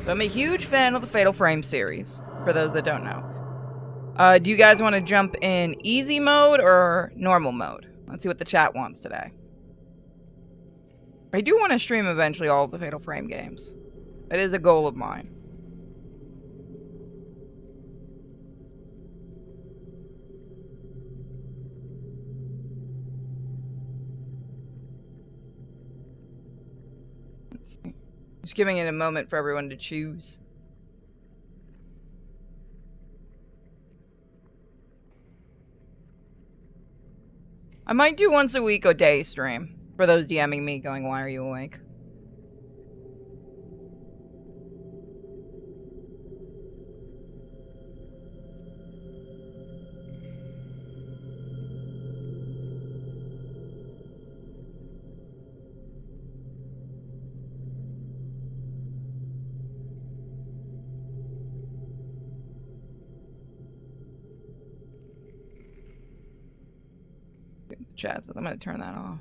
So I'm a huge fan of the Fatal Frame series, for those that don't know. Do you guys want to jump in easy mode or normal mode? Let's see what the chat wants today. I do want to stream eventually all of the Fatal Frame games. That is a goal of mine. Let's see. Just giving it a moment for everyone to choose. I might do once a week a day stream. For those DMing me going, why are you awake? Chat says I'm gonna turn that off.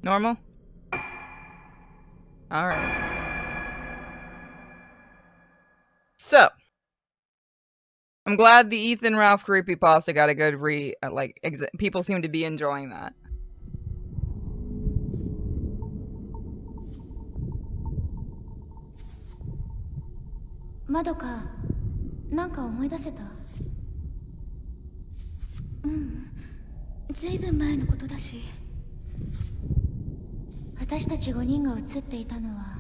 Normal? Alright. So. I'm glad the Ethan Ralph creepypasta got a good people seem to be enjoying that. Madoka, なんか思い出せた？ずいぶん前のことだし。私たち5人が映っていたのは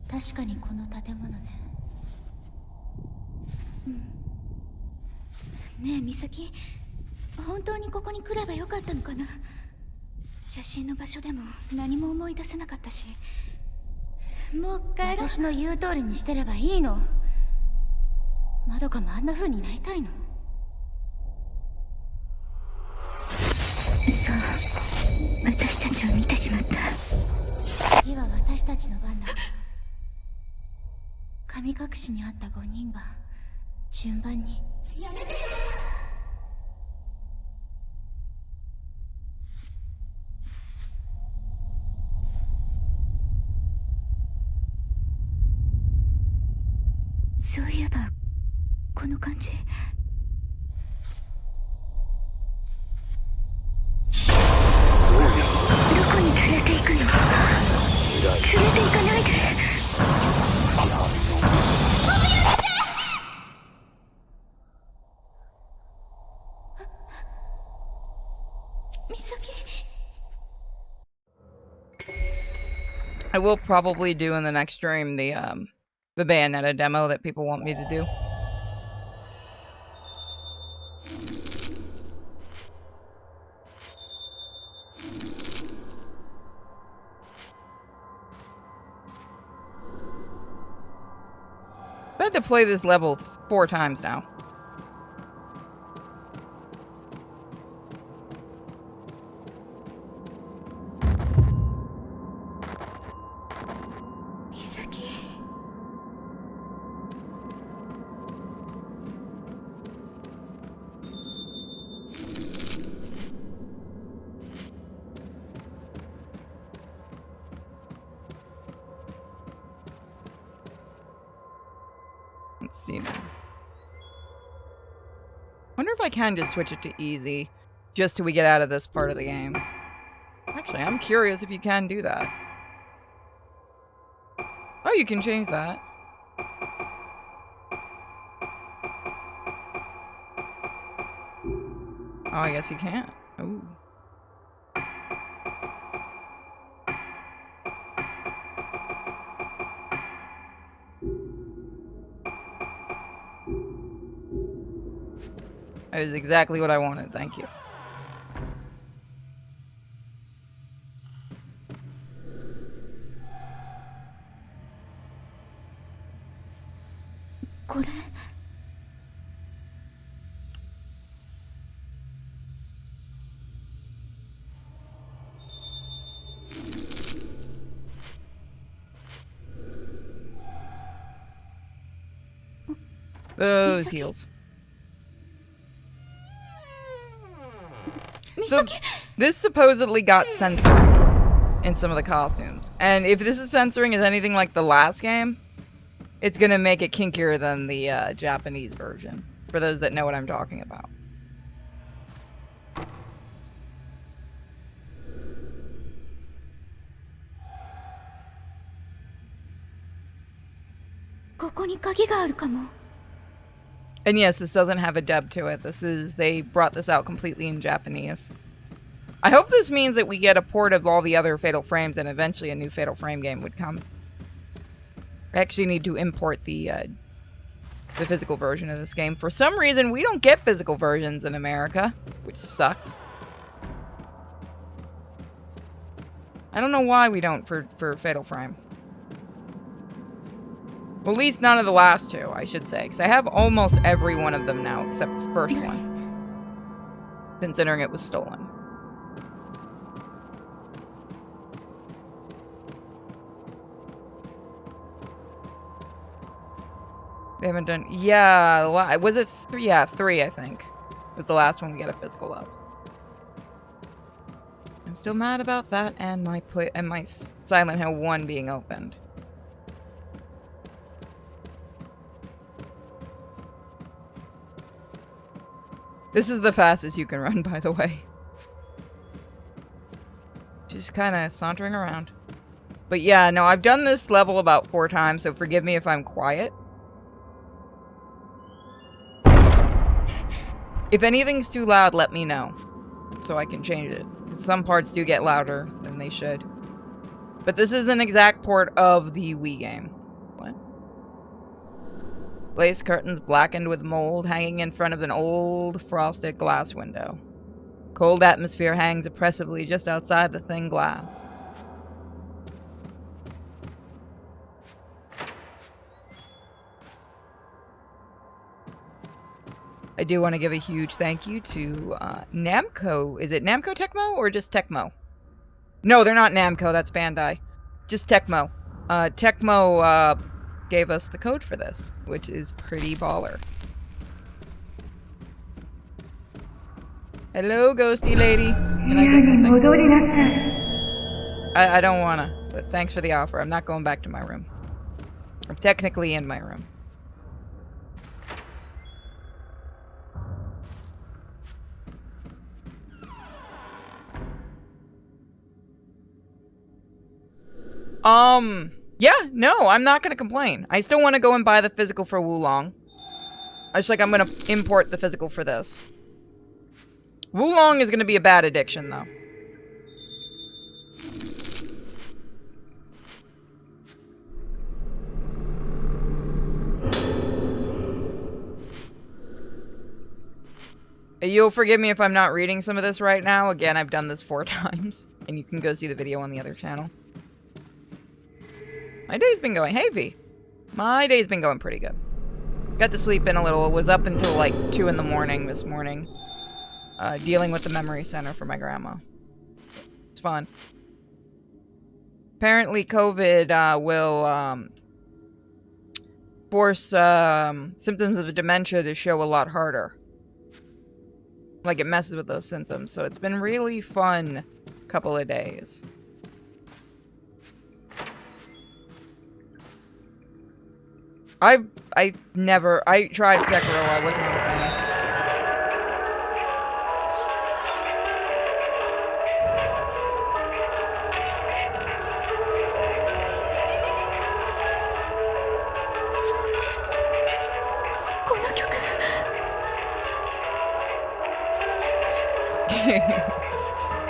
確かにこの建物ね。ねえ美咲、本当にここに来ればよかったのかな。写真の場所でも何も思い出せなかったし。もう帰ろう。私の言う通りにしてればいいの。まどかもあんな風になりたいの。そう、私たちを見てしまった。次は私たちの番だ。神隠しにあった5人が順番に。やめてよ。そういえばこの感じ。どこに連れて行くの？連れて行かないで。美咲。I will probably do in the next stream the Bayonetta demo that people want me to do. I've had to play this level 4 times now. Let's see now. Wonder if I can just switch it to easy, just till we get out of this part of the game. Actually, I'm curious if you can do that. Oh, you can change that. Oh, I guess you can't. Ooh. That is exactly what I wanted, thank you. Those heals. So, this supposedly got censored in some of the costumes. And if this is censoring is anything like the last game, it's gonna make it kinkier than the Japanese version, for those that know what I'm talking about. And yes, this doesn't have a dub to it. They brought this out completely in Japanese. I hope this means that we get a port of all the other Fatal Frames and eventually a new Fatal Frame game would come. I actually need to import the physical version of this game. For some reason, we don't get physical versions in America, which sucks. I don't know why we don't for Fatal Frame. Well, at least none of the last two, I should say. Because I have almost every one of them now, except the first one. Considering it was stolen. They haven't done... Yeah, was it 3? Yeah, 3, I think. Was the last one we got a physical of. I'm still mad about that and my Silent Hill 1 being opened. This is the fastest you can run, by the way. Just kind of sauntering around. But yeah, no, I've done this level about 4 times, so forgive me if I'm quiet. If anything's too loud, let me know, so I can change it. Some parts do get louder than they should. But this is an exact port of the Wii game. What? Lace curtains blackened with mold hanging in front of an old frosted glass window. Cold atmosphere hangs oppressively just outside the thin glass. I do want to give a huge thank you to Namco. Is it Namco Tecmo or just Tecmo? No, they're not Namco. That's Bandai. Just Tecmo. Tecmo gave us the code for this, which is pretty baller. Hello, ghosty lady. Can I get something? I don't want to, but thanks for the offer. I'm not going back to my room. I'm technically in my room. Yeah, no, I'm not gonna complain. I still want to go and buy the physical for Wulong. I just I'm gonna import the physical for this. Wulong is gonna be a bad addiction, though. You'll forgive me if I'm not reading some of this right now. Again, I've done this 4 times, and you can go see the video on the other channel. My day's been going... Hey, V. My day's been going pretty good. Got to sleep in a little. Was up until like 2 in the morning this morning. Dealing with the memory center for my grandma. So, it's fun. Apparently COVID will force symptoms of dementia to show a lot harder. Like it messes with those symptoms. So it's been really fun couple of days. I tried Sekiro, I wasn't a fan.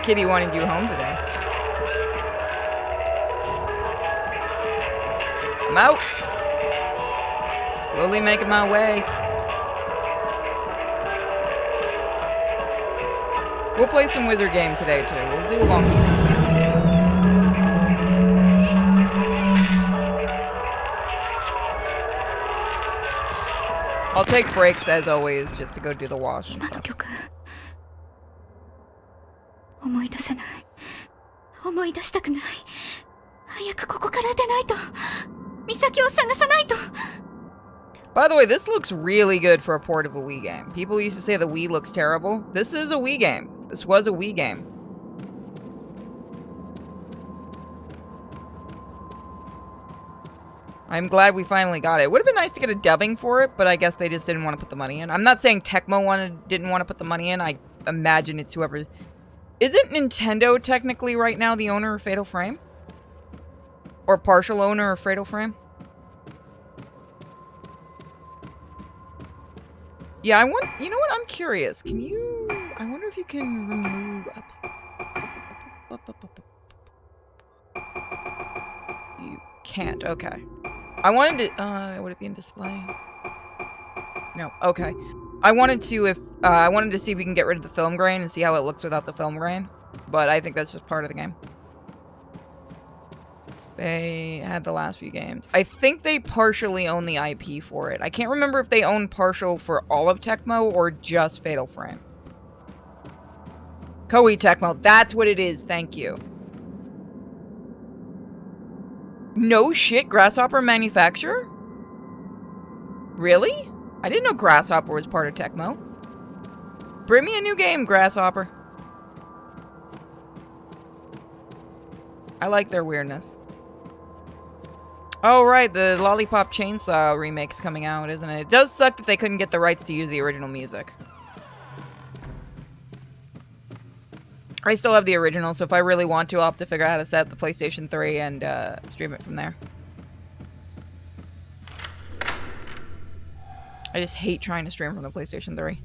Kitty wanted you home today. I'm out. Slowly making my way. We'll play some wizard game today too. We'll do a long stream. I'll take breaks as always just to go do the wash and stuff. 思い出せない。思い出したくない。早くここから出ないと。美咲を探さないと。 By the way, this looks really good for a port of a Wii game. People used to say the Wii looks terrible. This is a Wii game. This was a Wii game. I'm glad we finally got it. It would have been nice to get a dubbing for it, but I guess they just didn't want to put the money in. I'm not saying Tecmo didn't want to put the money in. I imagine it's whoever... Isn't Nintendo technically right now the owner of Fatal Frame? Or partial owner of Fatal Frame? Yeah, I want... You know what? I'm curious. Can you... I wonder if you can remove... You can't. Okay. I wanted to... would it be in display? No. Okay. I wanted to see if we can get rid of the film grain and see how it looks without the film grain. But I think that's just part of the game. They had the last few games. I think they partially own the IP for it. I can't remember if they own partial for all of Tecmo or just Fatal Frame. Koei Tecmo. That's what it is. Thank you. No shit, Grasshopper manufacturer? Really? I didn't know Grasshopper was part of Tecmo. Bring me a new game, Grasshopper. I like their weirdness. Oh, right, the Lollipop Chainsaw remake's coming out, isn't it? It does suck that they couldn't get the rights to use the original music. I still have the original, so if I really want to, I'll have to figure out how to set up the PlayStation 3 and stream it from there. I just hate trying to stream from the PlayStation 3.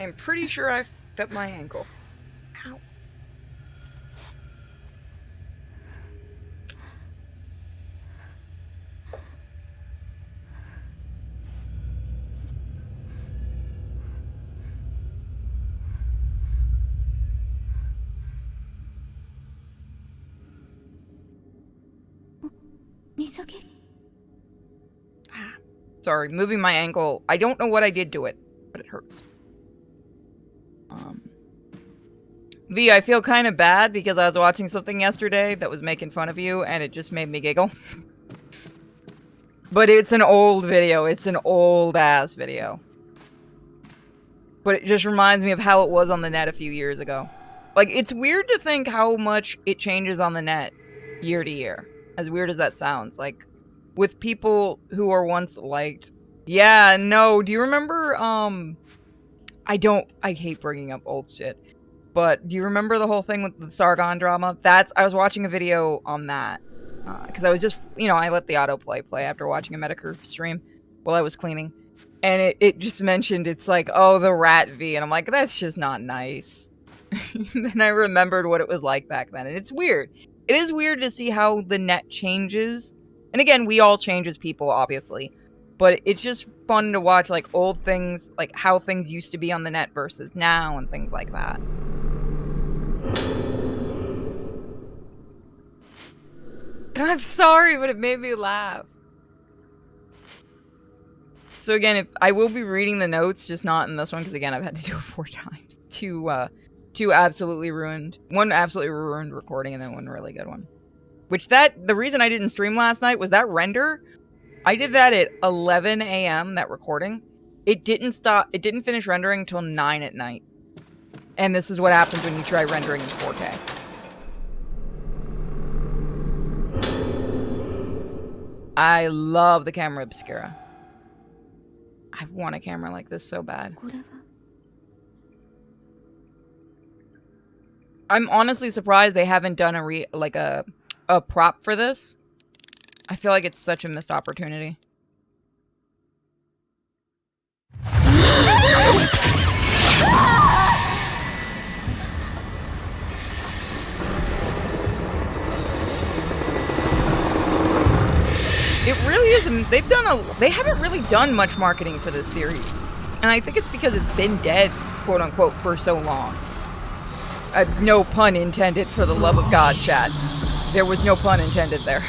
I'm pretty sure I fucked up my ankle. Ow. Misaki? Sorry, moving my ankle. I don't know what I did to it, but it hurts. V, I feel kind of bad because I was watching something yesterday that was making fun of you, and it just made me giggle. But it's an old video. It's an old-ass video. But it just reminds me of how it was on the net a few years ago. Like, it's weird to think how much it changes on the net year to year. As weird as that sounds. Like, with people who were once liked... Yeah, no, do you remember, I hate bringing up old shit. But do you remember the whole thing with the Sargon drama? I was watching a video on that. Because I was just, I let the autoplay play after watching a Metacurve stream while I was cleaning. And it just mentioned, it's like, oh, the rat V. And I'm like, that's just not nice. Then I remembered what it was like back then. And it's weird. It is weird to see how the net changes. And again, we all change as people, obviously. But it's just fun to watch, like, old things, like, how things used to be on the net versus now and things like that. I'm sorry, but it made me laugh. So again, I will be reading the notes, just not in this one, because again, I've had to do it 4 times. Two absolutely ruined. One absolutely ruined recording, and then one really good one. The reason I didn't stream last night was that render. I did that at 11 a.m., that recording. It didn't finish rendering until 9 at night. And this is what happens when you try rendering in 4K. I love the camera obscura. I want a camera like this so bad. I'm honestly surprised they haven't done a prop for this. I feel like it's such a missed opportunity. It really is they haven't really done much marketing for this series. And I think it's because it's been dead, quote unquote, for so long. No pun intended, for the love of God, chat. There was no pun intended there.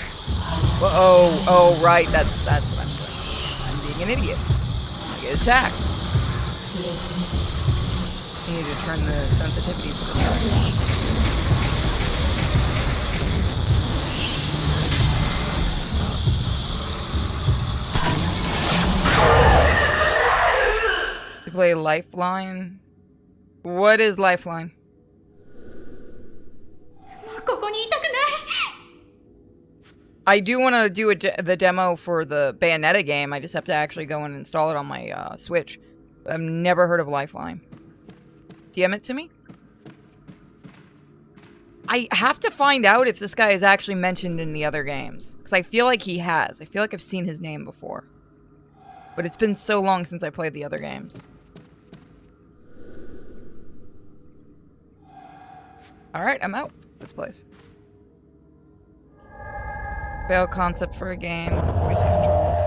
Oh, right, that's what I'm doing. I'm being an idiot. I get attacked. I need to turn the sensitivity to the side. To play Lifeline? What is Lifeline? I do want to do the demo for the Bayonetta game. I just have to actually go and install it on my Switch. I've never heard of Lifeline. DM it to me? I have to find out if this guy is actually mentioned in the other games. Because I feel like he has. I feel like I've seen his name before. But it's been so long since I played the other games. Alright, I'm out. This place. Failed concept for a game. Voice controls.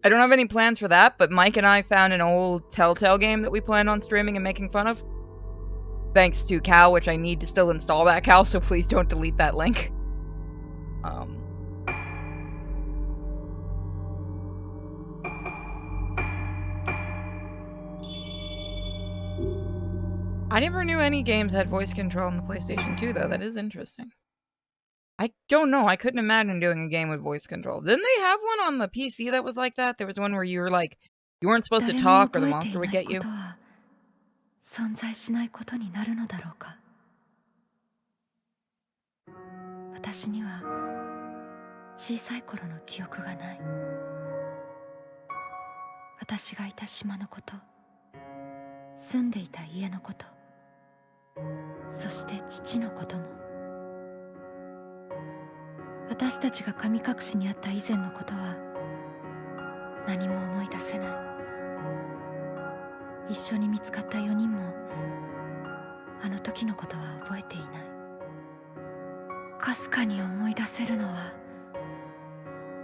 I don't have any plans for that, but Mike and I found an old Telltale game that we planned on streaming and making fun of. Thanks to Cal, which I need to still install that, Cal, so please don't delete that link. I never knew any games had voice control on the PlayStation 2, though. That is interesting. I don't know. I couldn't imagine doing a game with voice control. Didn't they have one on the PC that was like that? There was one where you were like, you weren't supposed to talk or the monster would get you. 存在しないことになるのだろうか。私には小さい頃の記憶がない。私がいた島のこと、住んでいた家のこと、そして父のことも。私たちが神隠しにあった以前のことは何も思い出せない。一緒に見つかった4人もあの時のことは覚えていない。かすかに思い出せるのは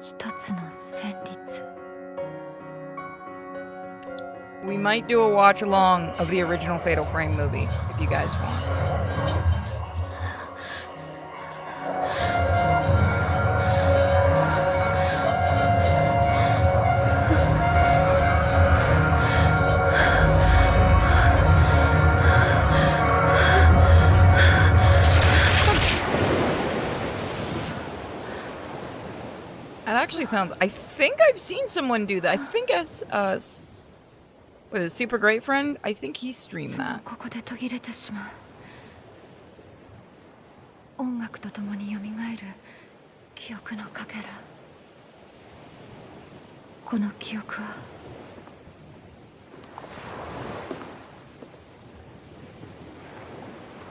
一つの旋律。We might do a watch along of the original Fatal Frame movie if you guys want. That actually sounds... I think I've seen someone do that. I think as... with a super great friend, I think he streamed that. ここで途切れてしまう。音楽とともに蘇る記憶のかけら。この記憶は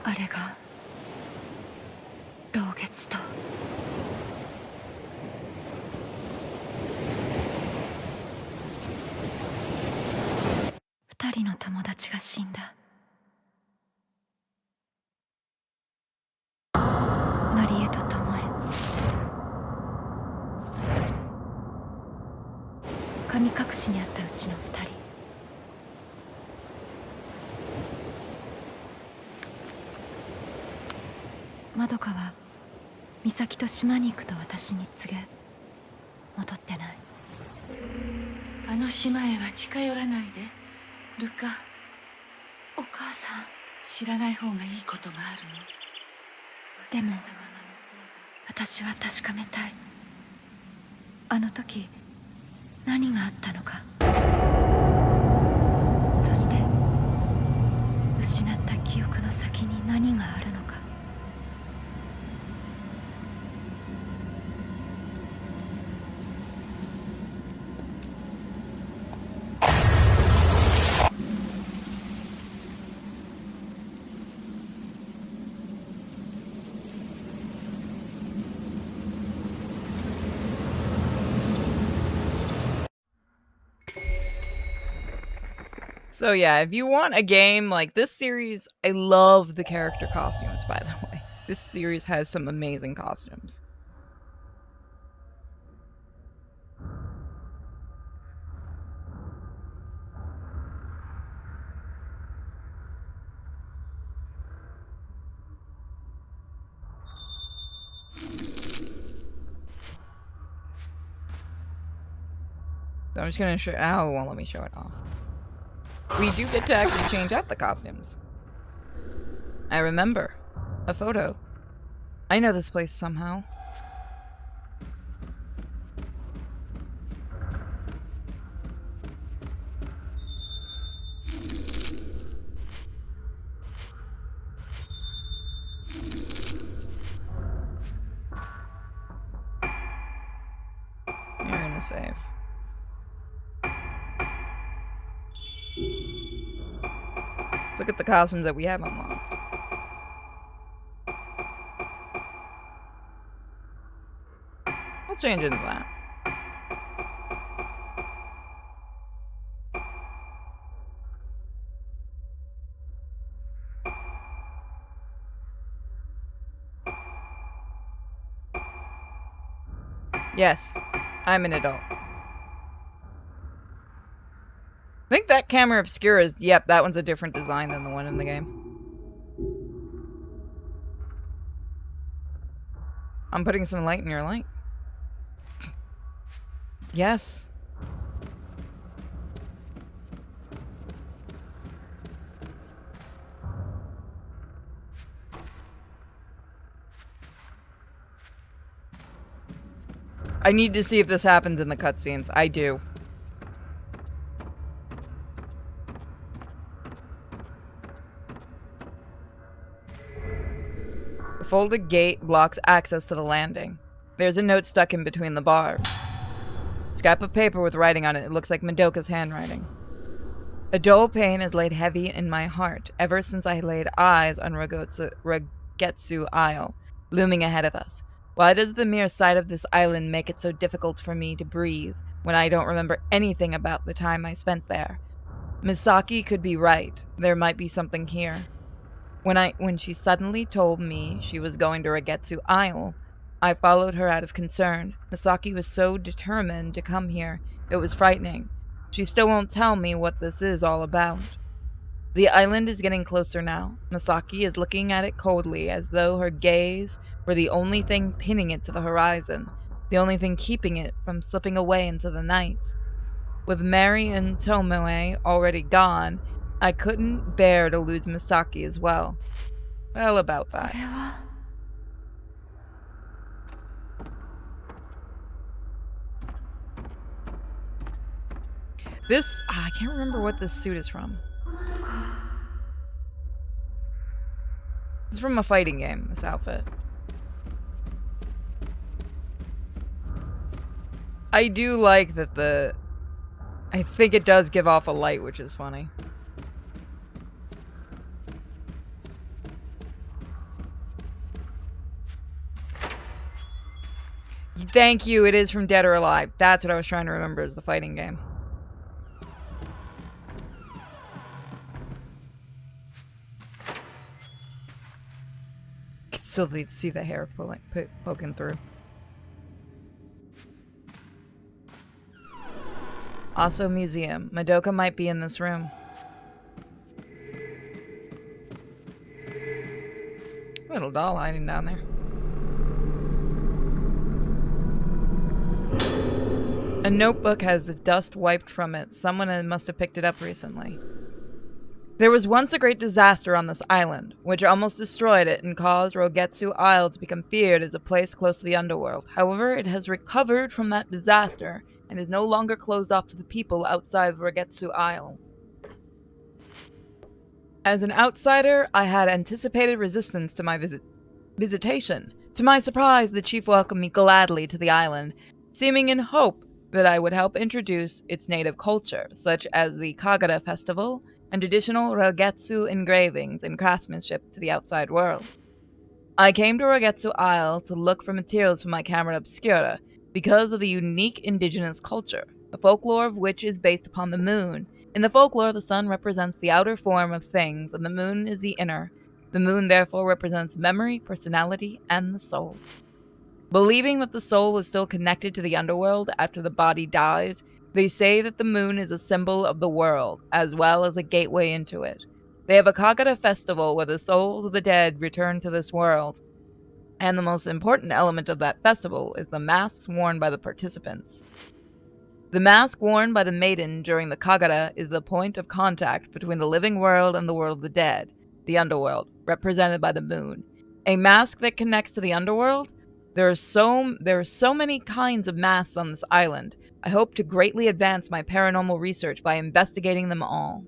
あれが老月と2人の友達が死んだ。マリエとトモエ。神隠しにあったうちの2人。まどかは美咲と島に行くと私に告げ、戻ってない。あの島へは近寄らないで、ルカ。お母さん、知らない方がいいことがあるの。でも私は確かめたい。あの時何があったのか。そして失った記憶の先に何があるのか。So yeah, if you want a game like this series, I love the character costumes, by the way. This series has some amazing costumes. So I'm just gonna show. Oh, it won't let me show it off. We do get to actually change out the costumes. I remember a photo. I know this place somehow. You're gonna save. Let's look at the costumes that we have unlocked. We'll change into that. Yes, I'm an adult. I think that camera obscura is, yep, that one's a different design than the one in the game. I'm putting some light in your light. Yes. I need to see if this happens in the cutscenes. I do. The folded gate blocks access to the landing. There's a note stuck in between the bars. Scrap of paper with writing on it. It looks like Madoka's handwriting. A dull pain has laid heavy in my heart ever since I laid eyes on Rogetsu Isle, looming ahead of us. Why does the mere sight of this island make it so difficult for me to breathe when I don't remember anything about the time I spent there? Misaki could be right. There might be something here. When she suddenly told me she was going to Rogetsu Isle, I followed her out of concern. Misaki was so determined to come here, it was frightening. She still won't tell me what this is all about. The island is getting closer now. Misaki is looking at it coldly, as though her gaze were the only thing pinning it to the horizon, the only thing keeping it from slipping away into the night. With Mary and Tomoe already gone, I couldn't bear to lose Misaki as well. Well, about that. This, I can't remember what this suit is from. It's from a fighting game, this outfit. I do like that I think it does give off a light, which is funny. Thank you, it is from Dead or Alive. That's what I was trying to remember, is the fighting game. You can still see the hair poking through. Also museum. Madoka might be in this room. Little doll hiding down there. A notebook has the dust wiped from it. Someone must have picked it up recently. There was once a great disaster on this island, which almost destroyed it and caused Rogetsu Isle to become feared as a place close to the underworld. However, it has recovered from that disaster and is no longer closed off to the people outside of Rogetsu Isle. As an outsider, I had anticipated resistance to my visitation. To my surprise, the chief welcomed me gladly to the island, seeming in hope that I would help introduce its native culture, such as the Kagura festival and traditional Rogetsu engravings and craftsmanship to the outside world. I came to Rogetsu Isle to look for materials for my camera obscura because of the unique indigenous culture, the folklore of which is based upon the moon In the folklore, the sun represents the outer form of things, and the moon is the inner. The moon therefore represents memory, personality, and the soul. Believing that the soul is still connected to the underworld after the body dies, they say that the moon is a symbol of the world, as well as a gateway into it. They have a Kagura festival where the souls of the dead return to this world, and the most important element of that festival is the masks worn by the participants. The mask worn by the maiden during the Kagura is the point of contact between the living world and the world of the dead, the underworld, represented by the moon. A mask that connects to the underworld? There are so many kinds of masks on this island. I hope to greatly advance my paranormal research by investigating them all.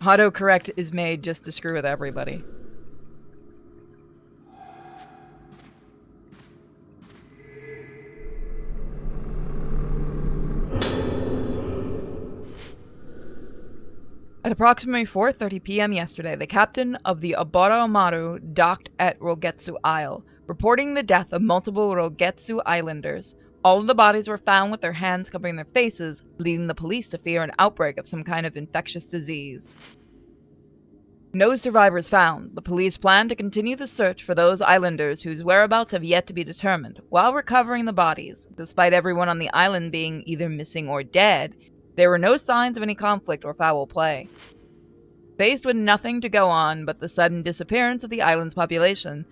Autocorrect is made just to screw with everybody. At approximately 4:30 p.m. yesterday, the captain of the Obara Amaru docked at Rogetsu Isle, reporting the death of multiple Rogetsu Islanders. All of the bodies were found with their hands covering their faces, leading the police to fear an outbreak of some kind of infectious disease. No survivors found. The police plan to continue the search for those islanders whose whereabouts have yet to be determined, while recovering the bodies. Despite everyone on the island being either missing or dead, there were no signs of any conflict or foul play. Faced with nothing to go on but the sudden disappearance of the island's population,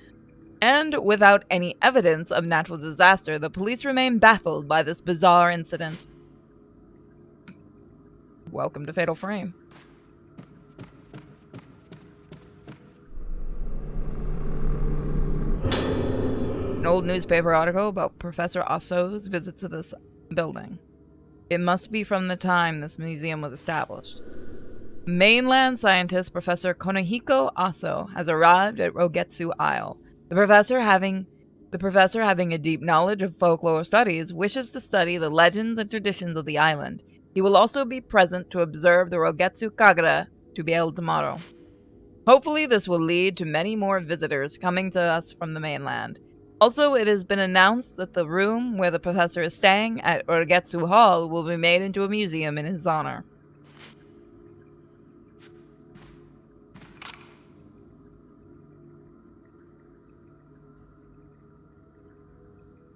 and without any evidence of natural disaster, the police remain baffled by this bizarre incident. Welcome to Fatal Frame. An old newspaper article about Professor Aso's visit to this building. It must be from the time this museum was established. Mainland scientist Professor Konohiko Aso has arrived at Rogetsu Isle. The professor, having a deep knowledge of folklore studies, wishes to study the legends and traditions of the island. He will also be present to observe the Rogetsu Kagura to be held tomorrow. Hopefully this will lead to many more visitors coming to us from the mainland. Also, it has been announced that the room where the professor is staying at Rogetsu Hall will be made into a museum in his honor.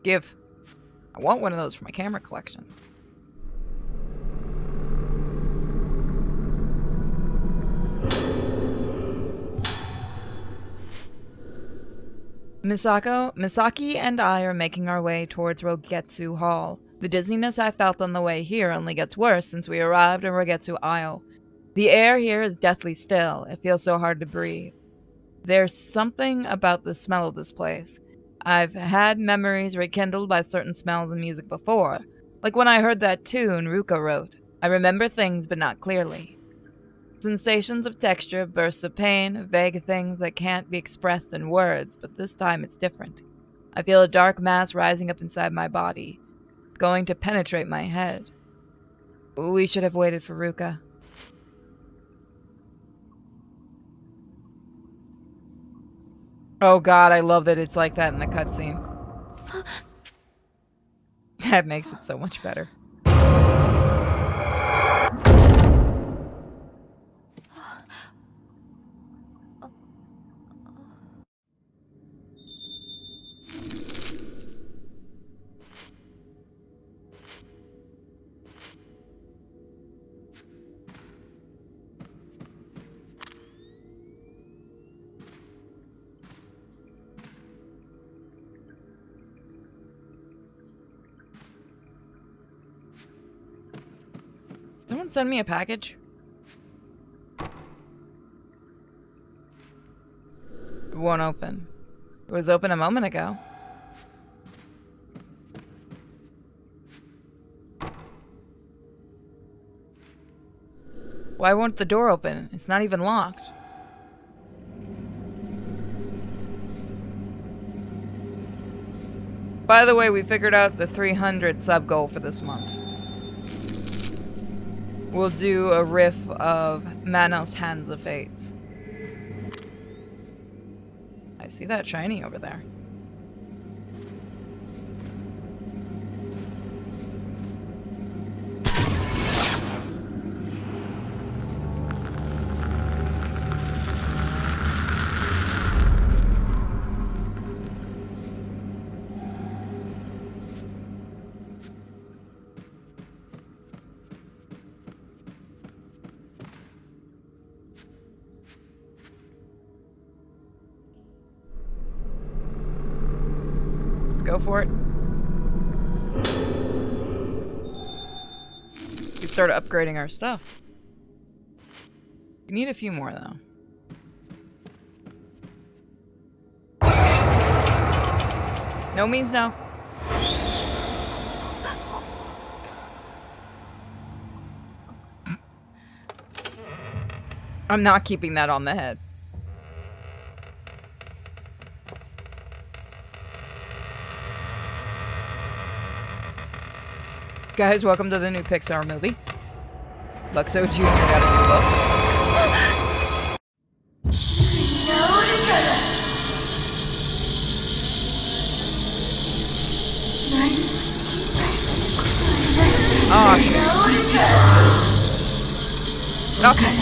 Give. I want one of those for my camera collection. Misaki and I are making our way towards Rogetsu Hall. The dizziness I felt on the way here only gets worse since we arrived in Rogetsu Isle. The air here is deathly still. It feels so hard to breathe. There's something about the smell of this place. I've had memories rekindled by certain smells and music before, like when I heard that tune Ruka wrote. I remember things, but not clearly. Sensations of texture, bursts of pain, vague things that can't be expressed in words, but this time it's different. I feel a dark mass rising up inside my body, going to penetrate my head. We should have waited for Ruka. Oh god, I love that it's like that in the cutscene. That makes it so much better. Someone send me a package? It won't open. It was open a moment ago. Why won't the door open? It's not even locked. By the way, we figured out the 300 sub goal for this month. We'll do a riff of Manos Hands of Fates. I see that shiny over there. go for it. We start upgrading our stuff. We need a few more, though. No means no. I'm not keeping that on the head. Guys, welcome to the new Pixar movie. Luxo Jr. got a new look. Oh, shit. Okay.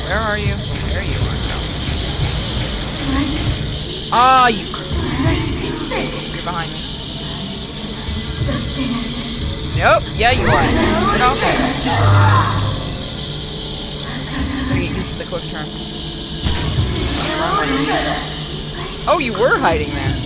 Where are you? There you are. Ah, you. You're behind me. Nope. Yeah, you are. Okay. Gotta get used to the quick turn. Oh, you were hiding there.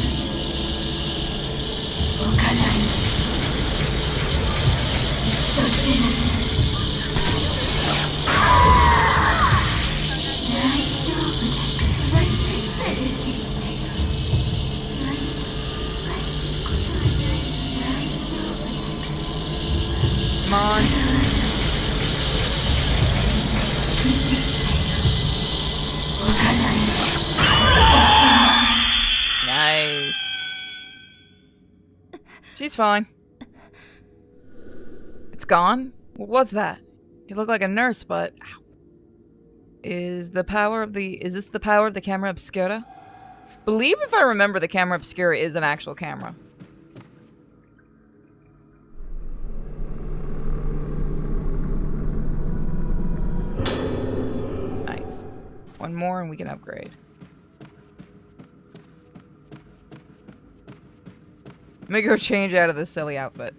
Come on. Nice. She's fine. It's gone? What was that? You look like a nurse, but... Ow. Is this the power of the camera obscura? Believe if I remember, the camera obscura is an actual camera. Nice. One more and we can upgrade. Let me go change out of this silly outfit.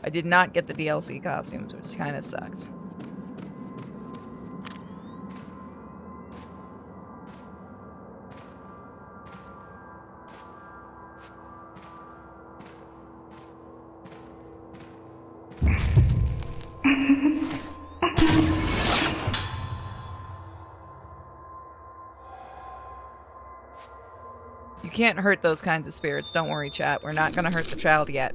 I did not get the DLC costumes, which kind of sucks. You can't hurt those kinds of spirits. Don't worry, chat. We're not gonna hurt the child yet.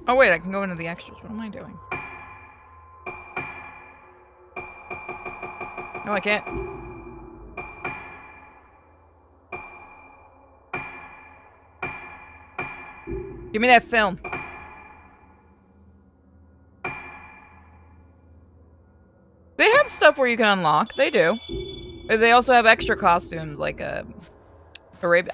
Oh wait, I can go into the extras. What am I doing? No, I can't. Give me that film. They have stuff where you can unlock. They do. They also have extra costumes, like Arabia.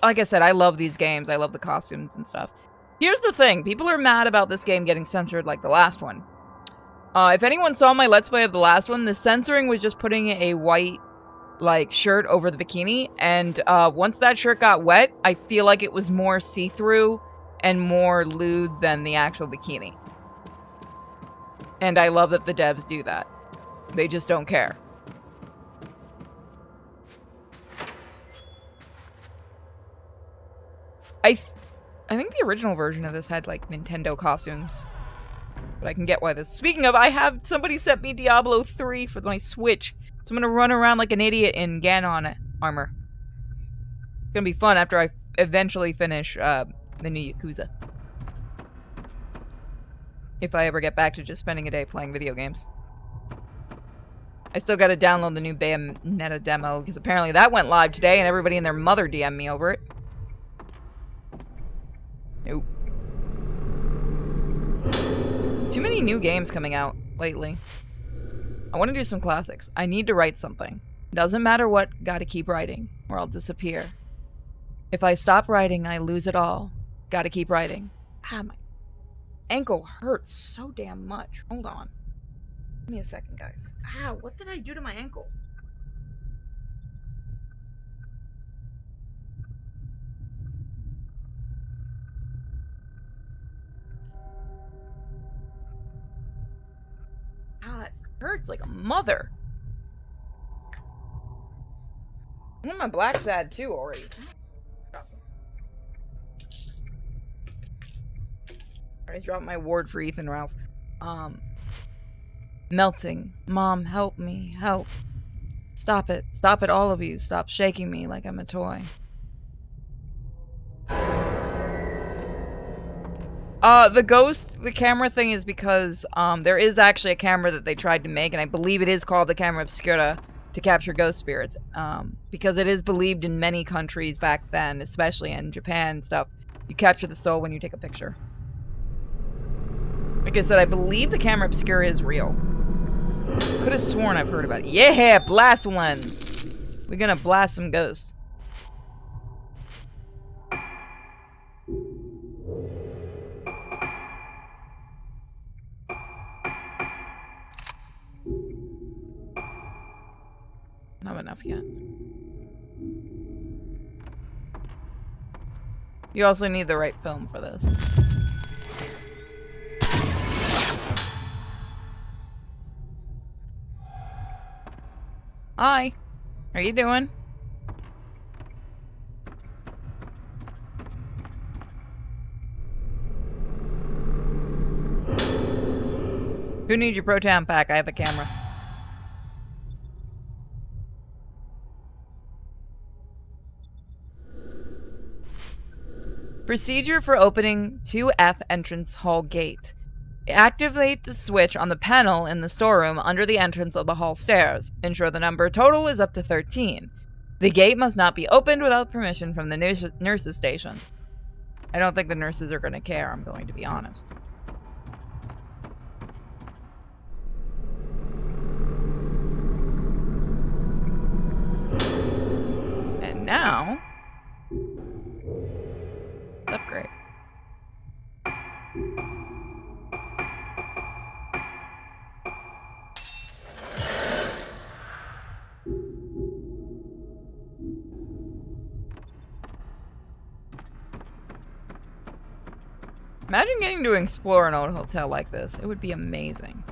Like I said, I love these games. I love the costumes and stuff. Here's the thing. People are mad about this game getting censored like the last one. If anyone saw my Let's Play of the last one, the censoring was just putting a white, like, shirt over the bikini. And once that shirt got wet, I feel like it was more see-through and more lewd than the actual bikini. And I love that the devs do that. They just don't care. I think the original version of this had, like, Nintendo costumes. But I can get why this... Speaking of, somebody sent me Diablo 3 for my Switch. So I'm gonna run around like an idiot in Ganon armor. It's gonna be fun after I eventually finish the new Yakuza. If I ever get back to just spending a day playing video games. I still gotta download the new Bayonetta demo, because apparently that went live today and everybody and their mother DM'd me over it. Nope. many new games coming out lately. I want to do some classics. I need to write something. Doesn't matter what, gotta keep writing, or I'll disappear. If I stop writing, I lose it all. Gotta keep writing. Ah, my ankle hurts so damn much. Hold on. Give me a second, guys. Ah, what did I do to my ankle? Ah, it hurts like a mother. I want my black sad too already. I dropped my award for Ethan Ralph. Melting. Mom, help me. Help. Stop it. Stop it, all of you. Stop shaking me like I'm a toy. The ghost, the camera thing is because, there is actually a camera that they tried to make, and I believe it is called the camera obscura to capture ghost spirits. Because it is believed in many countries back then, especially in Japan and stuff, you capture the soul when you take a picture. Like I said, I believe the camera obscura is real. Could have sworn I've heard about it. Yeah, blast ones. We're gonna blast some ghosts. Not enough yet. You also need the right film for this. Hi. How you doing? Who needs your proton pack? I have a camera. Procedure for opening 2F entrance hall gate. Activate the switch on the panel in the storeroom under the entrance of the hall stairs. Ensure the number total is up to 13. The gate must not be opened without permission from the nurses station. I don't think the nurses are going to care, I'm going to be honest. And now... upgrade. Imagine getting to explore an old hotel like this. It would be amazing.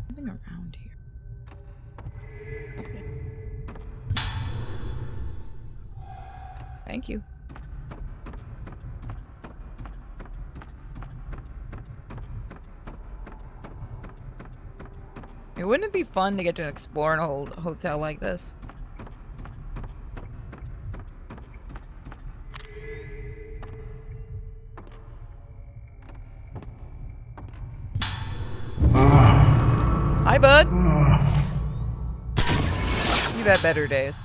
Nothing around here. Okay. Thank you. Wouldn't it be fun to get to explore an old hotel like this? Hi, bud. You've had better days.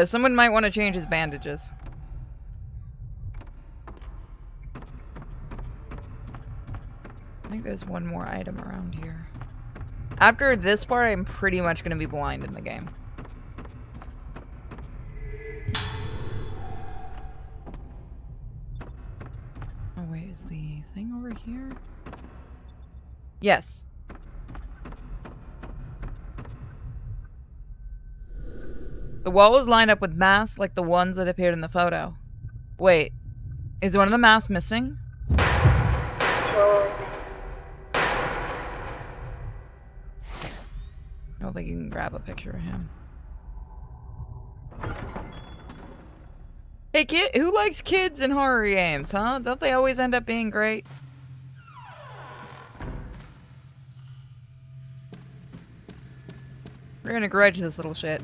Someone might want to change his bandages. I think there's one more item around here. After this part, I'm pretty much going to be blind in the game. Oh wait, is the thing over here? Yes. The wall is lined up with masks like the ones that appeared in the photo. Wait, is one of the masks missing? I don't think you can grab a picture of him. Hey kid, who likes kids in horror games, huh? Don't they always end up being great? We're gonna grudge this little shit.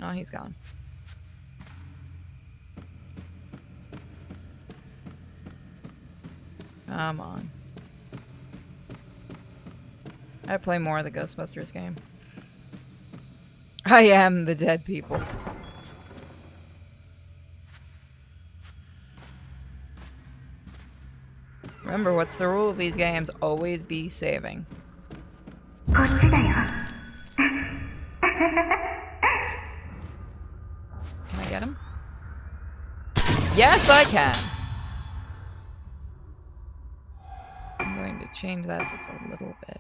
Oh, he's gone. Come on. I'd play more of the Ghostbusters game. I am the dead people. Remember, what's the rule of these games? Always be saving. Can I get him? Yes, I can! I'm going to change that so it's a little bit.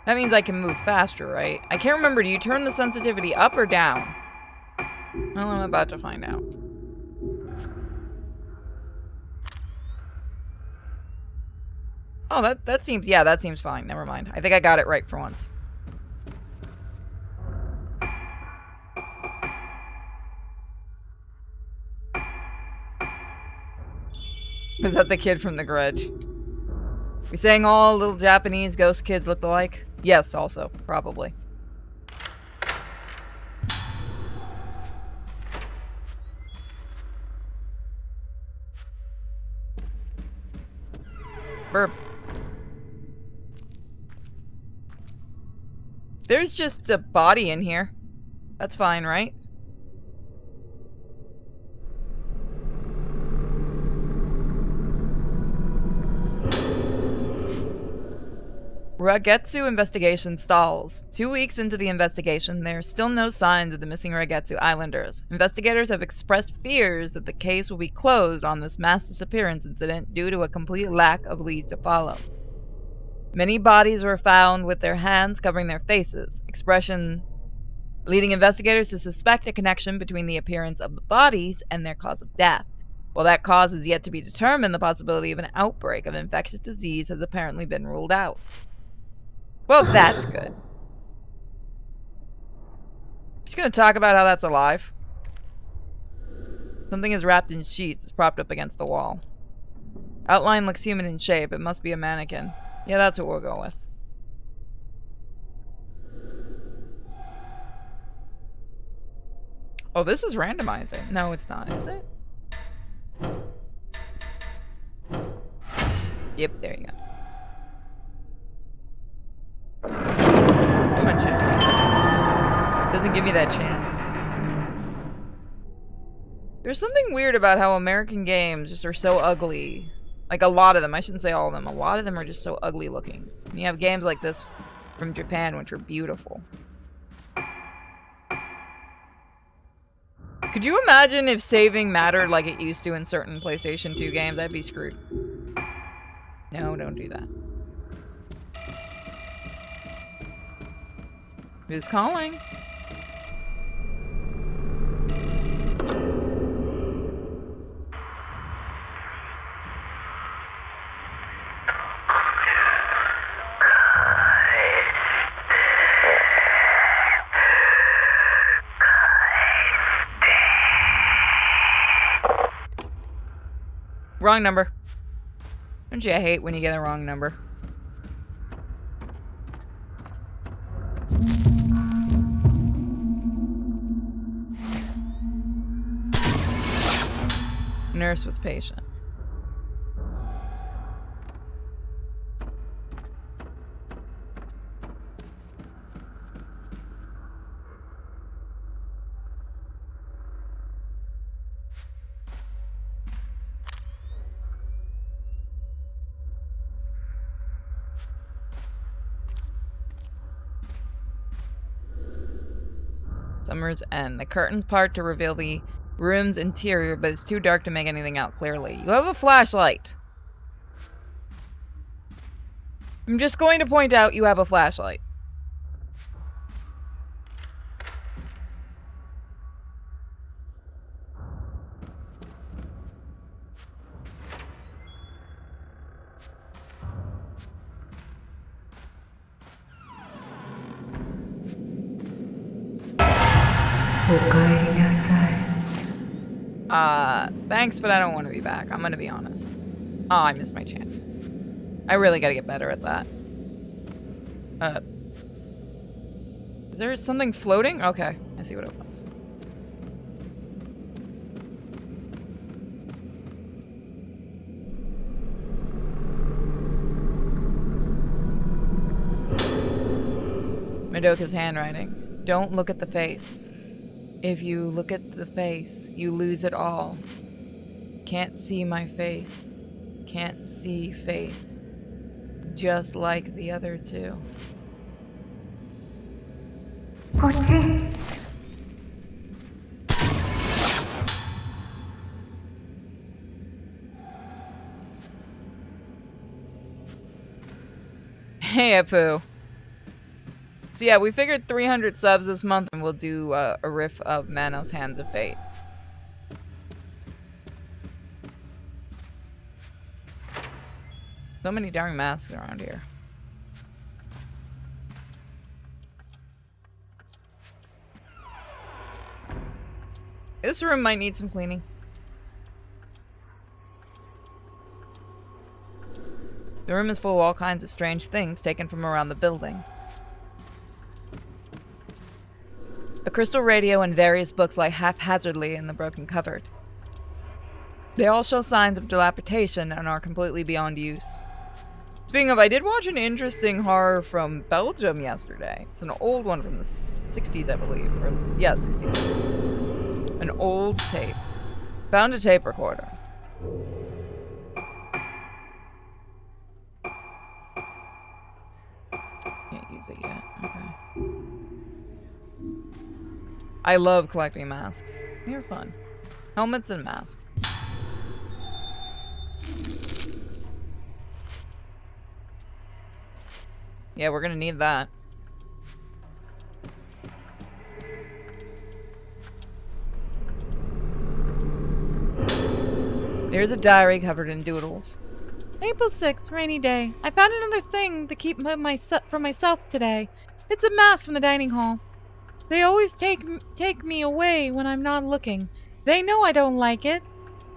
That means I can move faster, right? I can't remember, do you turn the sensitivity up or down? Well, I'm about to find out. Oh, that seems, yeah, that seems fine. Never mind. I think I got it right for once. Was that the kid from The Grudge? We saying all little Japanese ghost kids look alike? Yes, also. Probably. Burp. There's just a body in here. That's fine, right? Ragetsu investigation stalls. 2 weeks into the investigation, there are still no signs of the missing Ragetsu Islanders. Investigators have expressed fears that the case will be closed on this mass disappearance incident due to a complete lack of leads to follow. Many bodies were found with their hands covering their faces, expression leading investigators to suspect a connection between the appearance of the bodies and their cause of death. While that cause is yet to be determined, the possibility of an outbreak of infectious disease has apparently been ruled out. Well, that's good. Just gonna talk about how that's alive. Something is wrapped in sheets. It's propped up against the wall. Outline looks human in shape. It must be a mannequin. Yeah, that's what we'll go with. Oh, this is randomizing. No, it's not, is it? Yep, there you go. Punch it. Doesn't give me that chance. There's something weird about how American games just are so ugly. Like a lot of them. I shouldn't say all of them. A lot of them are just so ugly looking. And you have games like this from Japan which are beautiful. Could you imagine if saving mattered like it used to in certain PlayStation 2 games? I'd be screwed. No, don't do that. Who's calling? Wrong number. Don't you hate when you get a wrong number? Nurse with patient. Summer's end. The curtains part to reveal the room's interior, but it's too dark to make anything out clearly. You have a flashlight. I'm just going to point out you have a flashlight. Thanks, but I don't want to be back. I'm gonna be honest. Oh, I missed my chance. I really gotta get better at that. Is there something floating? Okay, I see what it was. Madoka's handwriting. Don't look at the face. If you look at the face, you lose it all. Can't see my face. Can't see face. Just like the other two. Hey, Apu. So yeah, we figured 300 subs this month and we'll do a riff of Manos Hands of Fate. So many darn masks around here. This room might need some cleaning. The room is full of all kinds of strange things taken from around the building. A crystal radio and various books lie haphazardly in the broken cupboard. They all show signs of dilapidation and are completely beyond use. Speaking of, I did watch an interesting horror from Belgium yesterday. It's an old one from the 60s, I believe. Or, yeah, 60s. An old tape. Found a tape recorder. Can't use it yet. Okay. I love collecting masks. They're fun. Helmets and masks. Yeah, we're gonna need that. There's a diary covered in doodles. April 6th, rainy day. I found another thing to keep for myself today. It's a mask from the dining hall. They always take me away when I'm not looking. They know I don't like it.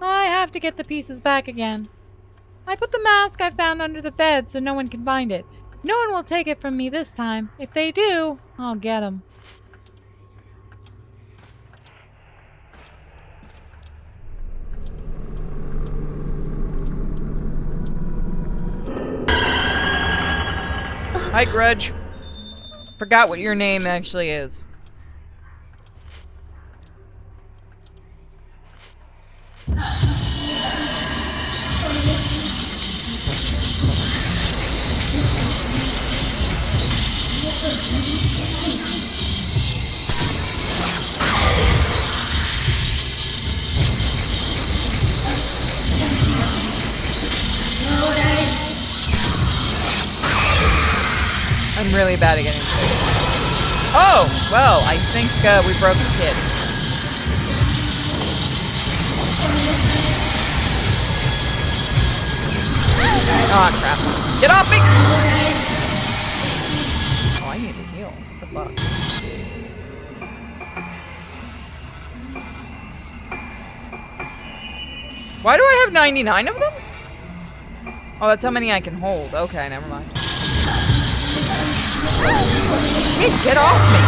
I have to get the pieces back again. I put the mask I found under the bed so no one can find it. No one will take it from me this time. If they do, I'll get them. Hi, Grudge. Forgot what your name actually is. I'm really bad at getting sick. Oh, well, I think we broke the kid. Oh, crap. Get off me! Oh, I need to heal. What the fuck? Why do I have 99 of them? Oh, that's how many I can hold. Okay, never mind. Hey, get off me!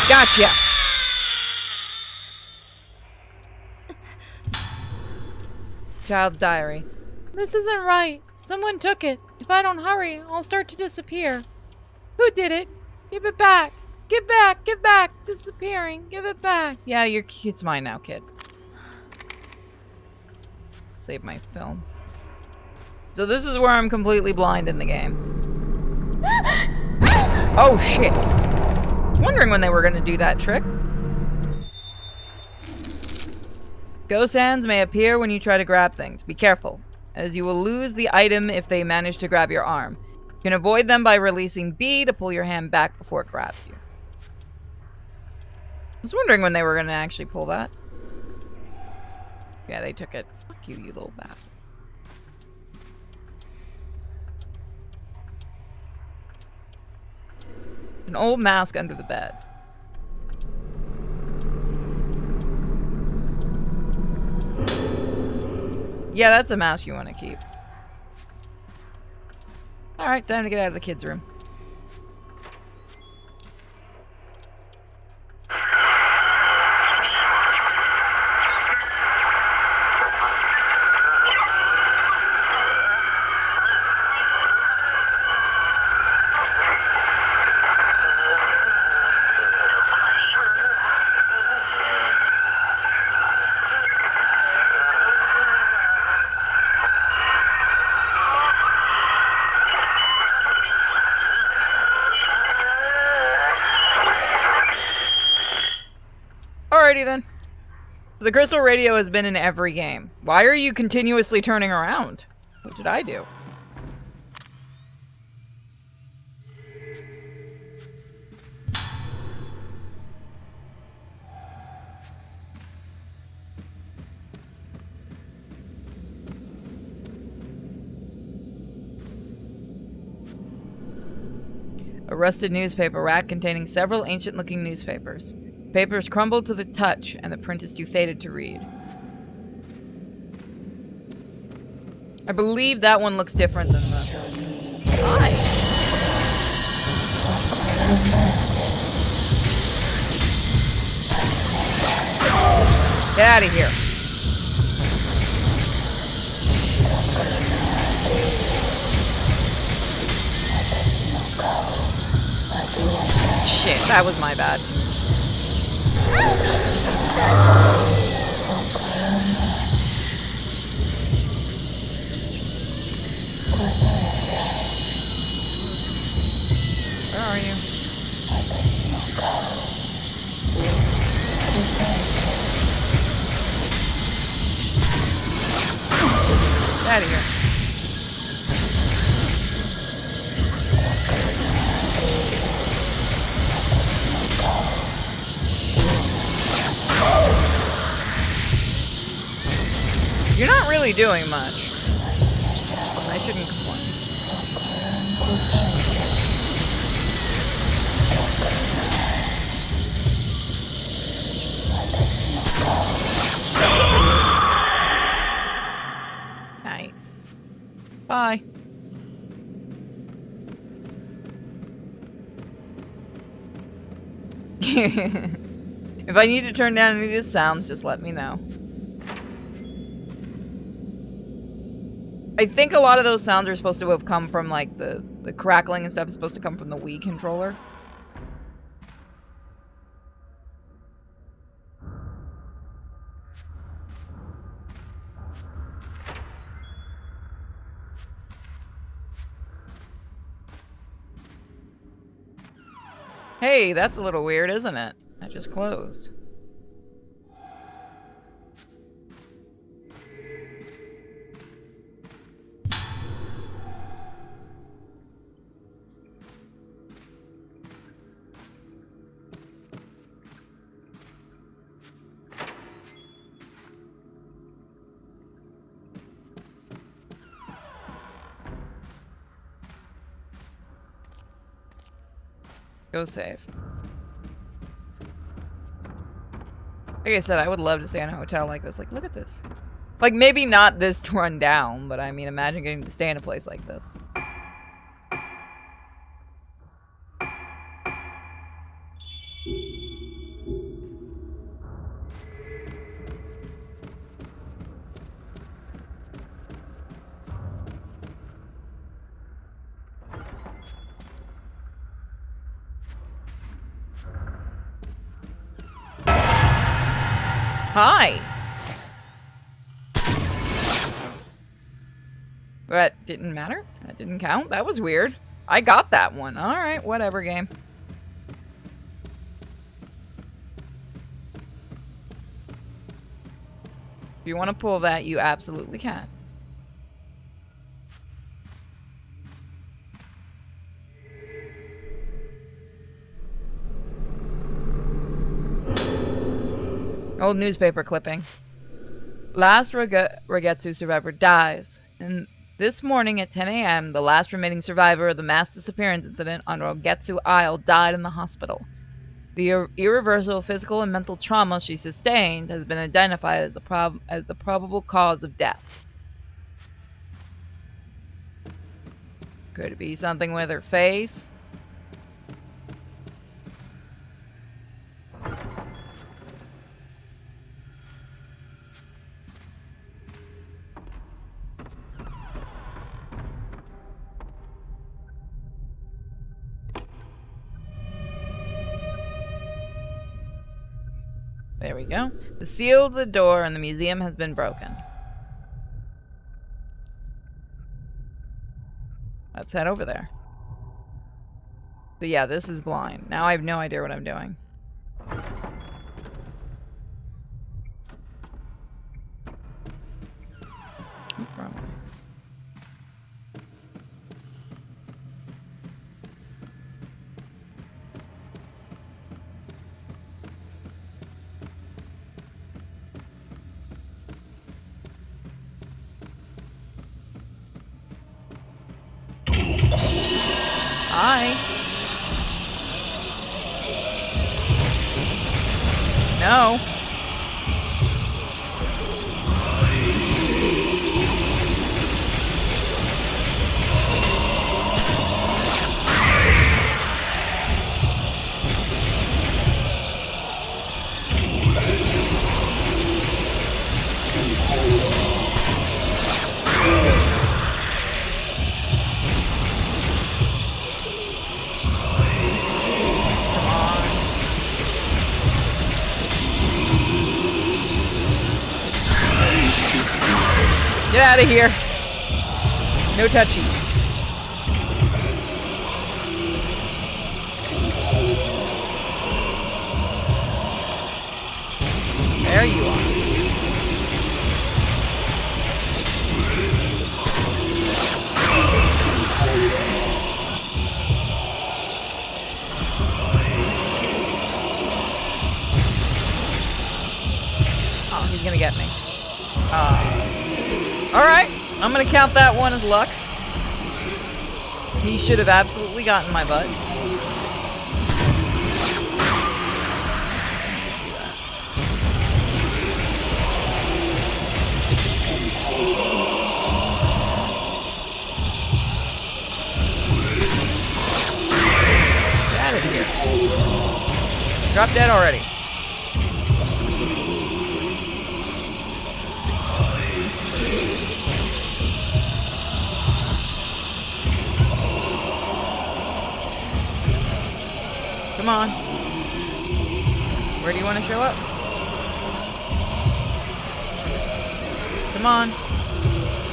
Gotcha! Child's diary. This isn't right. Someone took it. If I don't hurry, I'll start to disappear. Who did it? Give it back. Give back. Give back. Disappearing. Give it back. Yeah, it's mine now, kid. Save my film. So this is where I'm completely blind in the game. Oh, shit. Wondering when they were going to do that trick. Ghost hands may appear when you try to grab things. Be careful, as you will lose the item if they manage to grab your arm. You can avoid them by releasing B to pull your hand back before it grabs you. was wondering when they were going to actually pull that. Yeah, they took it. Fuck you, you little bastard. An old mask under the bed. Yeah, that's a mask you want to keep. Alright, time to get out of the kids' room. Alrighty then. The crystal radio has been in every game. Why are you continuously turning around? What did I do? A rusted newspaper rack containing several ancient-looking newspapers. Papers crumbled to the touch, and the print is too faded to read. I believe that one looks different than the... Hi! Get out of here. Shit, that was my bad. Where are you? Get out of here. You're not really doing much. I shouldn't complain. Nice. Bye. If I need to turn down any of these sounds, just let me know. I think a lot of those sounds are supposed to have come from, like, the crackling and stuff is supposed to come from the Wii controller. Hey, that's a little weird, isn't it? I just closed. Go save. Like I said, I would love to stay in a hotel like this. Like, look at this. Like, maybe not this run down, but I mean, imagine getting to stay in a place like this. Hi! That didn't matter? That didn't count? That was weird. I got that one. Alright, whatever, game. If you want to pull that, you absolutely can. Old newspaper clipping. Last Regetsu survivor dies. And this morning at 10 a.m., the last remaining survivor of the mass disappearance incident on Rogetsu Isle died in the hospital. The irreversible physical and mental trauma she sustained has been identified as the probable cause of death. Could it be something with her face? There we go. The seal of the door in the museum has been broken. Let's head over there. So yeah, this is blind. Now I have no idea what I'm doing. Wrong way. Hi. No. Get out of here. No touchy. There you are. Oh, he's gonna get me. Alright, I'm gonna count that one as luck. He should have absolutely gotten my butt. Get out of here. Drop dead already. Come on. Where do you want to show up? Come on.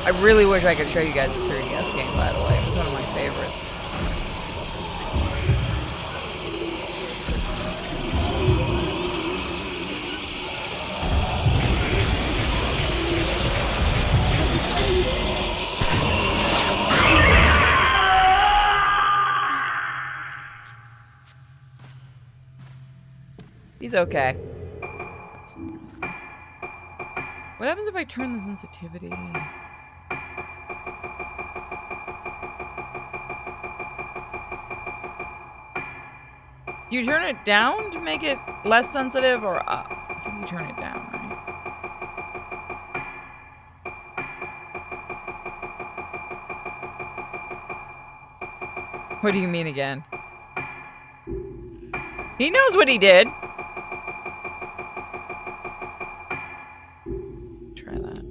I really wish I could show you guys the 3DS game, by the way. It was one of my favorites. He's okay. What happens if I turn the sensitivity? Do you turn it down to make it less sensitive or up? I think you turn it down, right? What do you mean again? He knows what he did. Try that.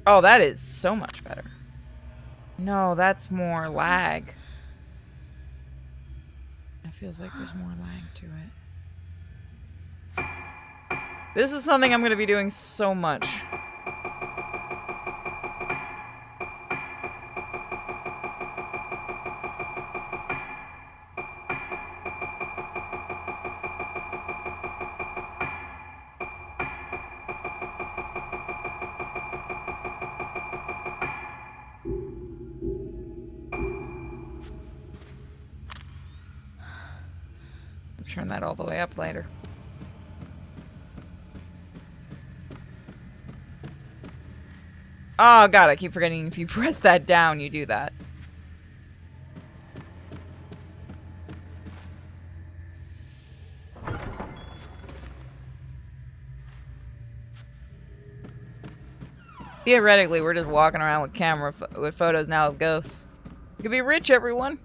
Oh, that is so much better. No, that's more lag. It feels like there's more lag to it. This is something I'm going to be doing so much. Turn that all the way up later. Oh god, I keep forgetting if you press that down, you do that. Theoretically, we're just walking around with photos now of ghosts. We could be rich, everyone.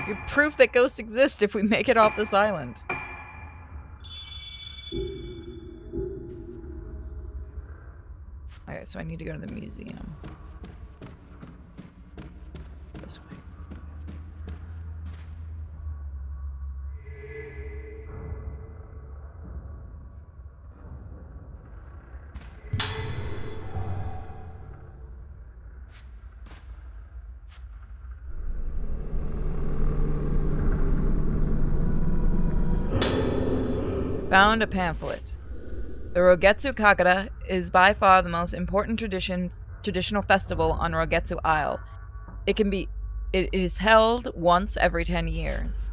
You're proof that ghosts exist if we make it off this island. Okay, so I need to go to the museum. This way. Found a pamphlet. The Rogetsu Kagura is by far the most important traditional festival on Rogetsu Isle. It is held once every 10 years.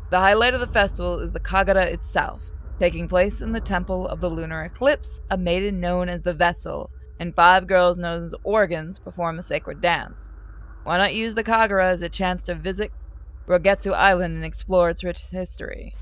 The highlight of the festival is the Kagura itself, taking place in the temple of the Lunar Eclipse. A maiden known as the Vessel and 5 girls known as organs perform a sacred dance. Why not use the Kagura as a chance to visit Rogetsu Island and explore its rich history?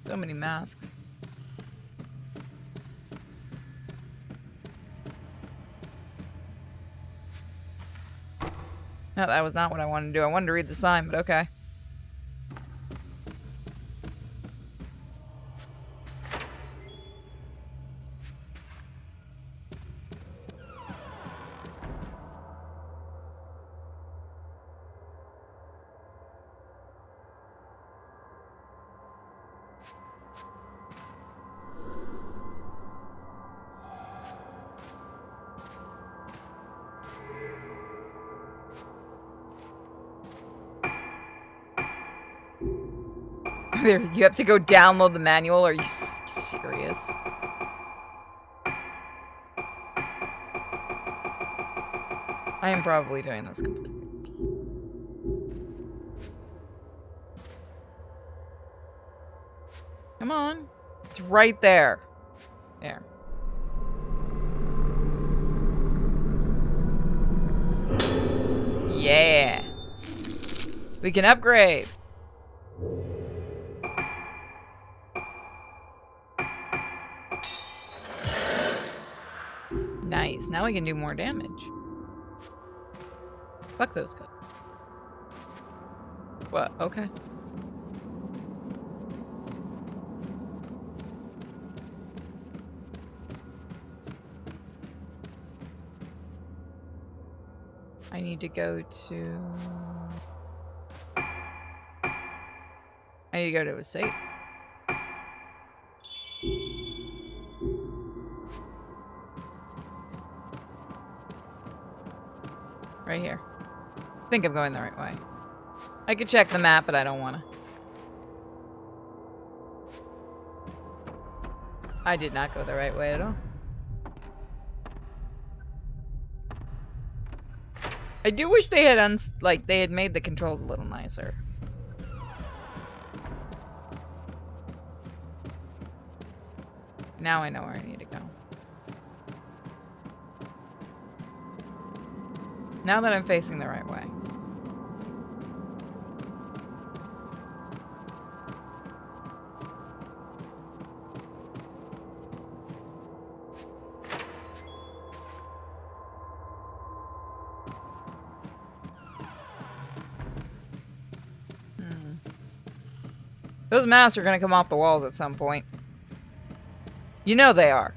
So many masks. No, that was not what I wanted to do. I wanted to read the sign, but okay. You have to go download the manual? Are you serious? I am probably doing this completely. Come on. It's right there. There. Yeah. We can upgrade. Nice. Now we can do more damage. Fuck those guys. What? Okay. I need to go to... I need to go to a safe. Right here. I think I'm going the right way. I could check the map, but I don't want to. I did not go the right way at all. I do wish they had they had made the controls a little nicer. Now I know where I need to go. Now that I'm facing the right way. Those masks are gonna come off the walls at some point. You know they are.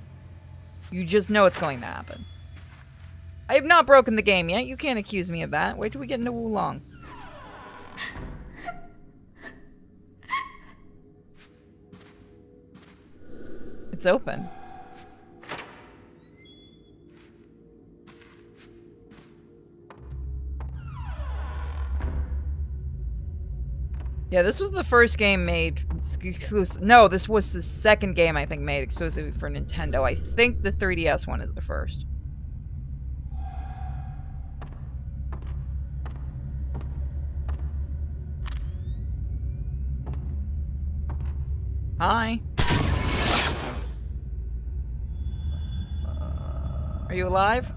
You just know it's going to happen. I have not broken the game yet. You can't accuse me of that. Wait till we get into Wulong. It's open. Yeah, this was the first game made exclusive. No, this was the second game I think made exclusively for Nintendo. I think the 3DS one is the first. Hi. Are you alive?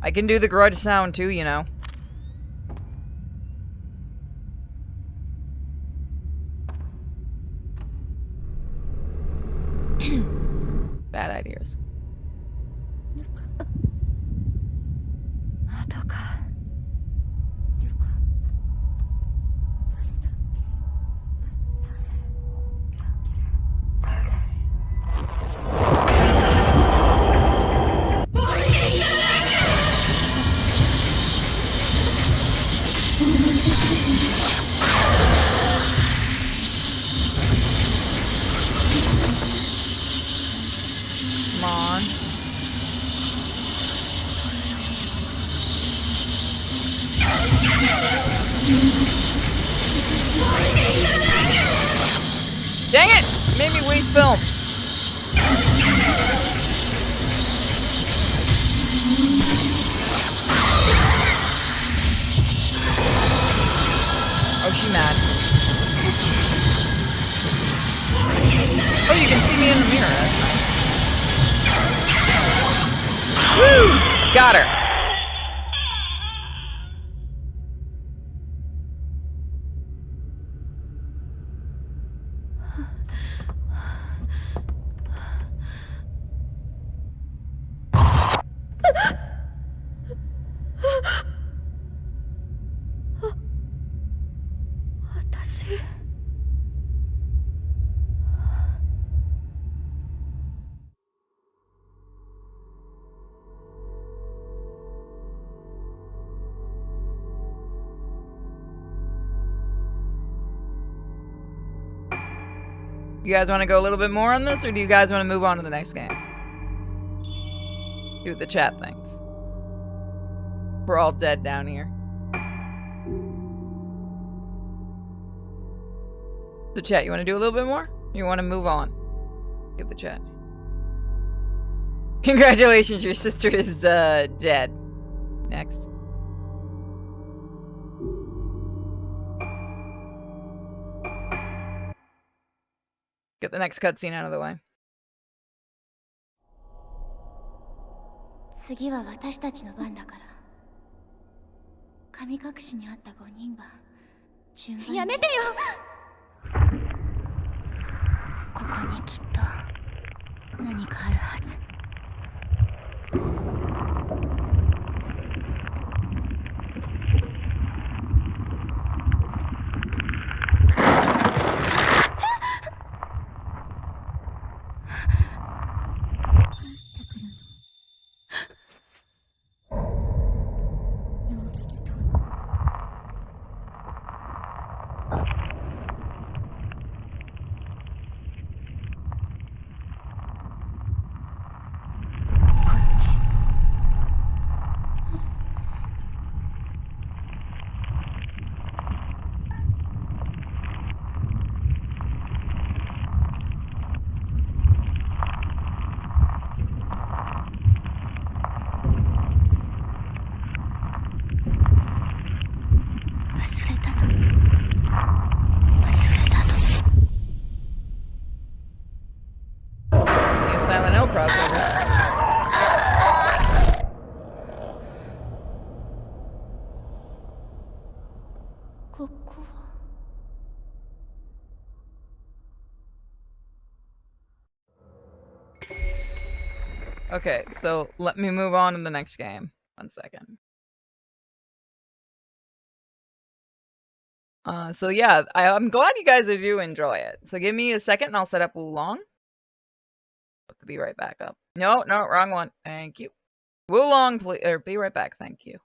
I can do the grudge sound too, you know. Bad ideas. Come on. Dang it! Made me waste film. Oh, she mad. Oh, you can see me in the mirror. That's nice. Woo! Got her. You guys want to go a little bit more on this, or do you guys want to move on to the next game? See what the chat thinks. We're all dead down here. So chat, you want to do a little bit more? Or you want to move on? Give the chat. Congratulations, your sister is dead. Next. Get the next cutscene out of the way. 次は私たちの番だから。神隠しにあった5人は順番に。やめてよ。ここにきっと何かあるはず。Okay, so let me move on to the next game. 1 second. So yeah, I'm glad you guys do enjoy it. So give me a second and I'll set up Wulong. Be right back up. No, wrong one. Thank you. Wulong, please, or be right back. Thank you.